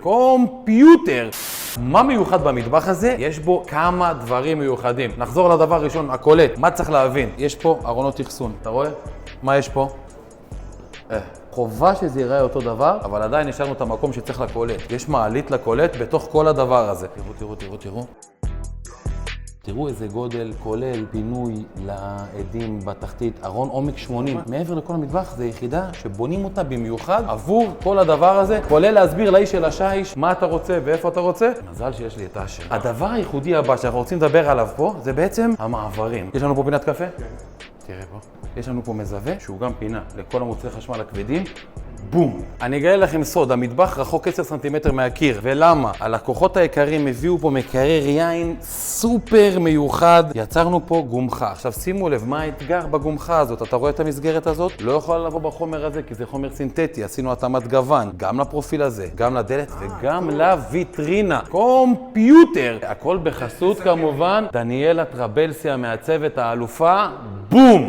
קומפיוטר. מה מיוחד במטבח הזה? יש בו כמה דברים מיוחדים. נחזור לדבר הראשון, הקולט. מה צריך להבין? יש פה ארונות אחסון. אתה רואה? מה יש פה? חובה שזה ייראה אותו דבר, אבל עדיין נשארנו את המקום שצריך לקולט. יש מעלית לקולט בתוך כל הדבר הזה. תראו. תראו איזה גודל, כולל פינוי לעדים בתחתית, ארון עומק 80. מעבר לכל המטבח, זו יחידה שבונים אותה במיוחד עבור כל הדבר הזה, כולל להסביר לאיש של השיש מה אתה רוצה ואיפה אתה רוצה. מזל שיש לי את אשר. הדבר הייחודי הבא שאנחנו רוצים לדבר עליו פה, זה בעצם המעברים. יש לנו פה פינת קפה? תראה פה. יש לנו פה מזווה, שהוא גם פינה לכל המוצרי חשמל הכבדים. בום. אני אגלה לכם סוד, המטבח רחוק 10 סנטימטר מהקיר. ולמה? הלקוחות היקרים הביאו פה מקרר יין סופר מיוחד. יצרנו פה גומחה. עכשיו שימו לב, מה האתגר בגומחה הזאת? אתה רואה את המסגרת הזאת? לא יכולה לבוא בחומר הזה, כי זה חומר סינתטי. עשינו התאמת גוון, גם לפרופיל הזה, גם לדלת וגם לויטרינה. קומפיוטר. הכל בחסות כמובן. דניאלה טרבלסי המעצבת האלופה. בום!